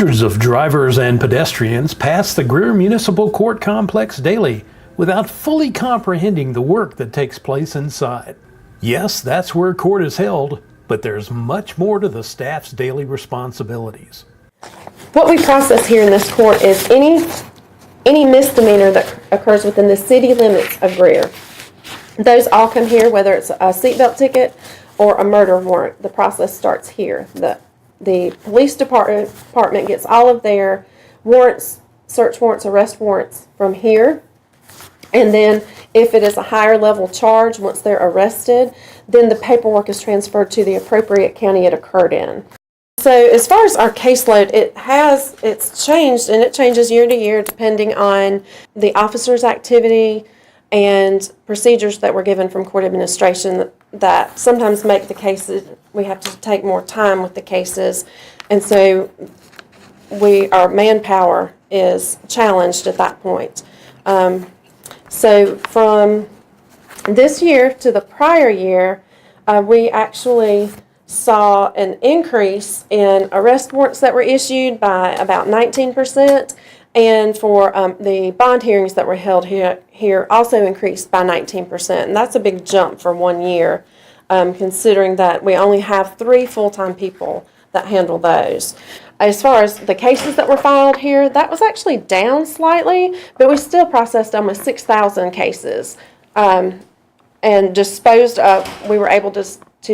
Hundreds of drivers and pedestrians pass the Greer Municipal Court complex daily without fully comprehending the work that takes place inside. Yes, that's where court is held, but there's much more to the staff's daily responsibilities. What we process here in this court is any misdemeanor that occurs within the city limits of Greer. Those all come here, whether it's a seatbelt ticket or a murder warrant. The process starts here. The police department gets all of their warrants, search warrants, arrest warrants from here. And then if it is a higher level charge, once they're arrested, then the paperwork is transferred to the appropriate county it occurred in. So as far as our caseload, it's changed, and it changes year to year depending on the officer's activity and procedures that were given from court administration that sometimes make the cases, we have to take more time with the cases, and so our manpower is challenged at that point. So from this year to the prior year, we actually saw an increase in arrest warrants that were issued by about 19%, and for the bond hearings that were held here also increased by 19%. And that's a big jump for 1 year, considering that we only have 3 full-time people that handle those. As far as the cases that were filed here, that was actually down slightly, but we still processed almost 6,000 cases, and disposed of, we were able to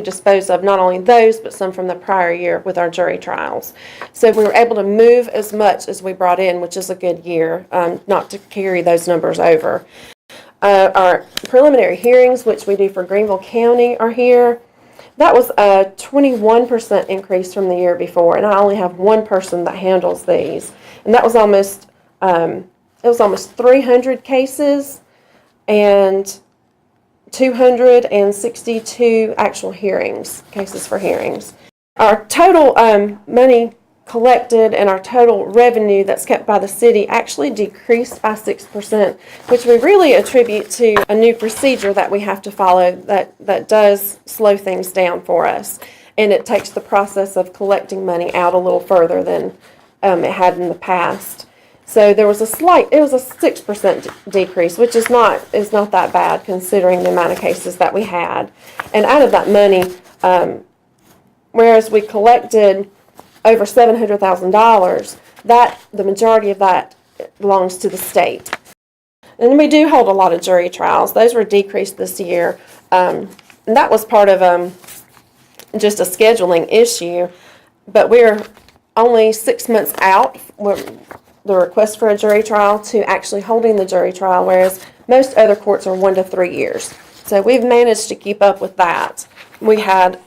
dispose of not only those, but some from the prior year with our jury trials. So we were able to move as much as we brought in, which is a good year, not to carry those numbers over. Our preliminary hearings, which we do for Greenville County, are here. That was a 21% increase from the year before, and I only have one person that handles these. And that was almost 300 cases and 262 actual cases for hearings. Our total money collected and our total revenue that's kept by the city actually decreased by 6%, which we really attribute to a new procedure that we have to follow that does slow things down for us. And it takes the process of collecting money out a little further than it had in the past. So there was a 6% decrease, which is not that bad considering the amount of cases that we had. And out of that money, whereas we collected over $700,000, the majority of that belongs to the state. And we do hold a lot of jury trials. Those were decreased this year. And that was part of just a scheduling issue. But we're only 6 months out the request for a jury trial to actually holding the jury trial, whereas most other courts are 1 to 3 years. So we've managed to keep up with that. We had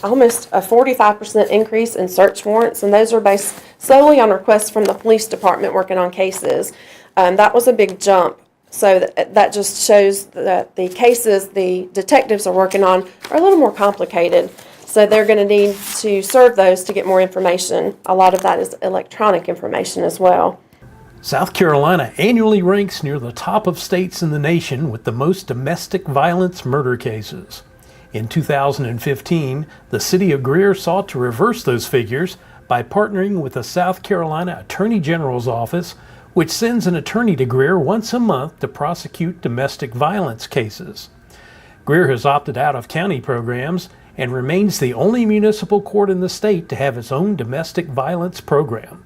almost a 45% increase in search warrants, and those are based solely on requests from the police department working on cases. That was a big jump. So that just shows that the cases the detectives are working on are a little more complicated. So they're going to need to serve those to get more information. A lot of that is electronic information as well. South Carolina annually ranks near the top of states in the nation with the most domestic violence murder cases. In 2015, the city of Greer sought to reverse those figures by partnering with the South Carolina Attorney General's office, which sends an attorney to Greer once a month to prosecute domestic violence cases. Greer has opted out of county programs and remains the only municipal court in the state to have its own domestic violence program.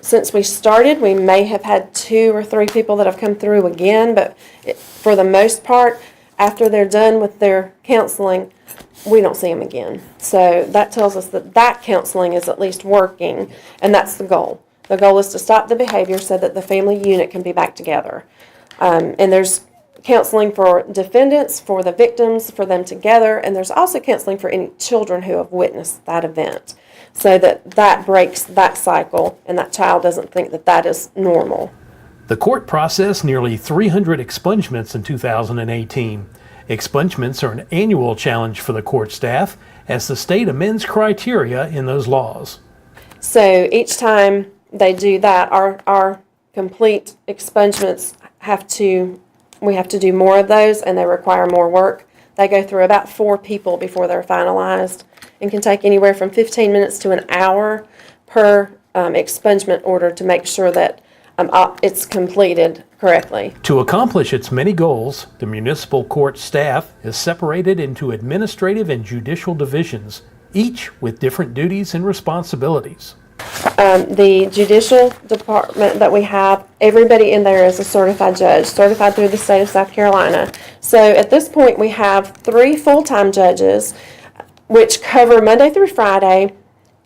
Since we started, we may have had 2 or 3 people that have come through again, but for the most part, after they're done with their counseling, we don't see them again. So that tells us that counseling is at least working, and that's the goal. The goal is to stop the behavior so that the family unit can be back together. And there's counseling for defendants, for the victims, for them together, and there's also counseling for any children who have witnessed that event, so that breaks that cycle and that child doesn't think that is normal. The court processed nearly 300 expungements in 2018. Expungements are an annual challenge for the court staff as the state amends criteria in those laws. So each time they do that, our complete expungements we have to do more of those, and they require more work. They go through about 4 people before they're finalized and can take anywhere from 15 minutes to an hour per expungement order to make sure that it's completed correctly. To accomplish its many goals, the municipal court staff is separated into administrative and judicial divisions, each with different duties and responsibilities. The judicial department that we have, everybody in there is a certified judge, certified through the state of South Carolina. So at this point, we have 3 full-time judges, which cover Monday through Friday,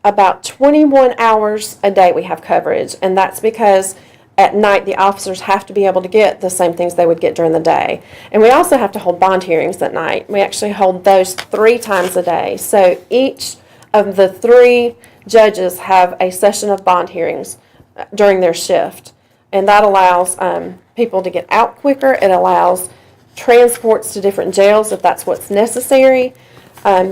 about 21 hours a day we have coverage, and that's because at night the officers have to be able to get the same things they would get during the day. And we also have to hold bond hearings at night. We actually hold those 3 times a day. So each of the 3 judges have a session of bond hearings during their shift, and that allows people to get out quicker. It allows transports to different jails if that's what's necessary,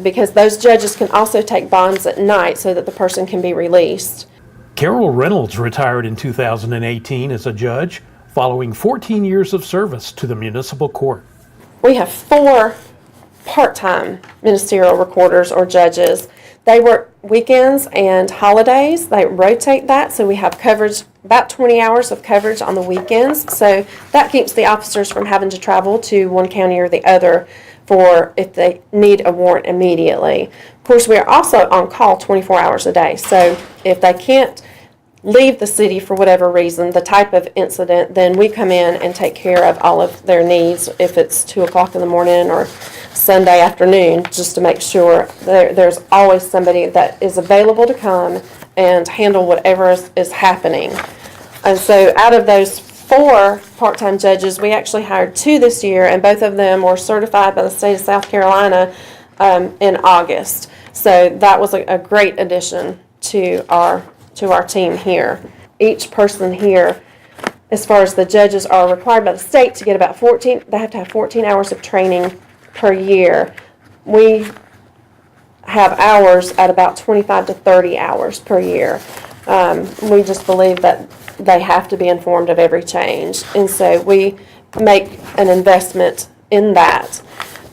because those judges can also take bonds at night so that the person can be released. Carol Reynolds retired in 2018 as a judge, following 14 years of service to the municipal court. We have 4 part-time ministerial recorders or judges. They work weekends and holidays. They rotate that, so we have coverage, about 20 hours of coverage on the weekends. So that keeps the officers from having to travel to one county or the other for if they need a warrant immediately. Of course, we are also on call 24 hours a day. So if they can't leave the city for whatever reason, the type of incident, then we come in and take care of all of their needs if it's 2 o'clock in the morning or Sunday afternoon, just to make sure there's always somebody that is available to come and handle whatever is happening. And so out of those 4 part-time judges, we actually hired 2 this year, and both of them were certified by the state of South Carolina in August. So that was a great addition to our team here. Each person here, as far as the judges, are required by the state to get about 14, they have to have 14 hours of training per year. We have hours at about 25 to 30 hours per year. We just believe that they have to be informed of every change, and so we make an investment in that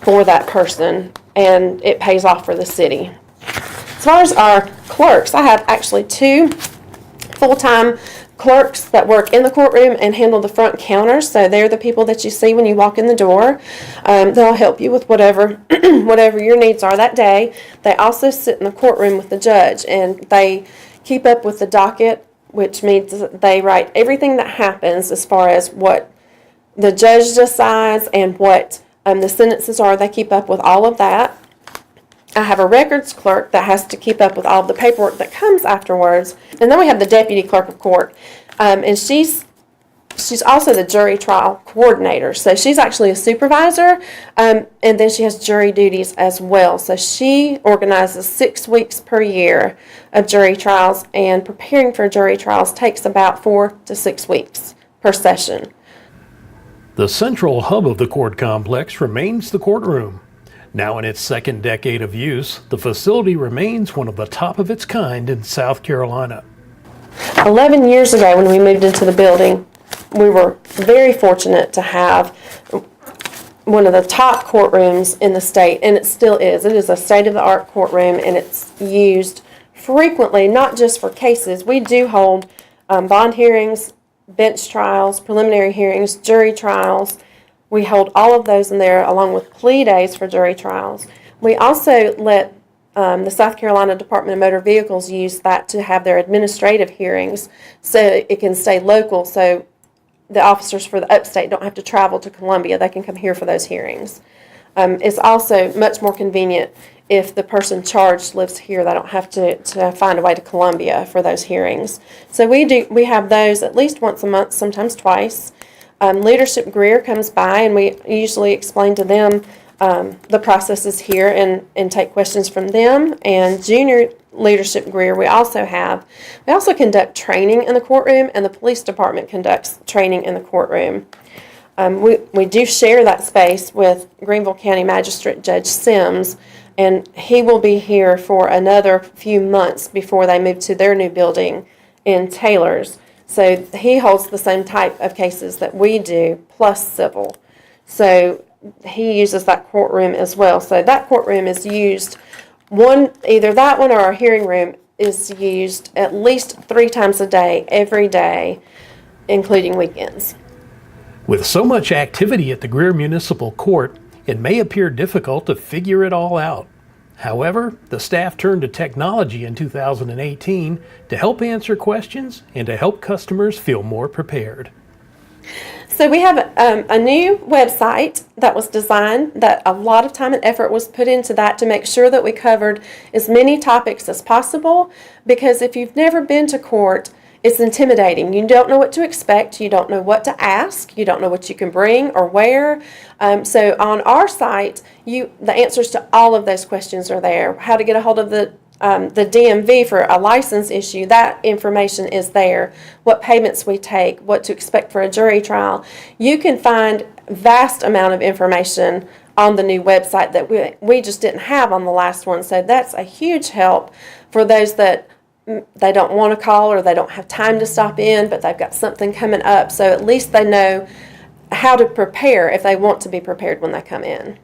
for that person, and it pays off for the city. As far as our clerks, I have actually 2 full-time clerks that work in the courtroom and handle the front counters. So they're the people that you see when you walk in the door. They'll help you with whatever your needs are that day. They also sit in the courtroom with the judge, and they keep up with the docket, which means that they write everything that happens as far as what the judge decides and what the sentences are. They keep up with all of that. I have a records clerk that has to keep up with all of the paperwork that comes afterwards. And then we have the deputy clerk of court. And she's also the jury trial coordinator. So she's actually a supervisor, and then she has jury duties as well. So she organizes 6 weeks per year of jury trials, and preparing for jury trials takes about 4 to 6 weeks per session. The central hub of the court complex remains the courtroom. Now in its 2nd decade of use, the facility remains one of the top of its kind in South Carolina. 11 years ago, when we moved into the building, we were very fortunate to have one of the top courtrooms in the state, and it still is. It is a state-of-the-art courtroom, and it's used frequently, not just for cases. We do hold bond hearings, bench trials, preliminary hearings, jury trials. We hold all of those in there along with plea days for jury trials. We also let the South Carolina Department of Motor Vehicles use that to have their administrative hearings so it can stay local, so the officers for the upstate don't have to travel to Columbia. They can come here for those hearings. It's also much more convenient if the person charged lives here. They don't have to find a way to Columbia for those hearings. So we have those at least once a month, sometimes twice. Leadership Greer comes by, and we usually explain to them the processes here and take questions from them. And Junior Leadership Greer we also conduct training in the courtroom, and the police department conducts training in the courtroom. We do share that space with Greenville County Magistrate Judge Sims, and he will be here for another few months before they move to their new building in Taylor's. So he holds the same type of cases that we do, plus civil. So he uses that courtroom as well. So that courtroom is used, either that one or our hearing room is used at least 3 times a day, every day, including weekends. With so much activity at the Greer Municipal Court, it may appear difficult to figure it all out. However, the staff turned to technology in 2018 to help answer questions and to help customers feel more prepared. So we have a new website that was designed, that a lot of time and effort was put into that to make sure that we covered as many topics as possible, because if you've never been to court, it's intimidating. You don't know what to expect. You don't know what to ask. You don't know what you can bring or where. So on our site, the answers to all of those questions are there. How to get a hold of the DMV for a license issue, that information is there. What payments we take, what to expect for a jury trial. You can find vast amount of information on the new website that we just didn't have on the last one. So that's a huge help for those that they don't want to call or they don't have time to stop in, but they've got something coming up. So at least they know how to prepare if they want to be prepared when they come in.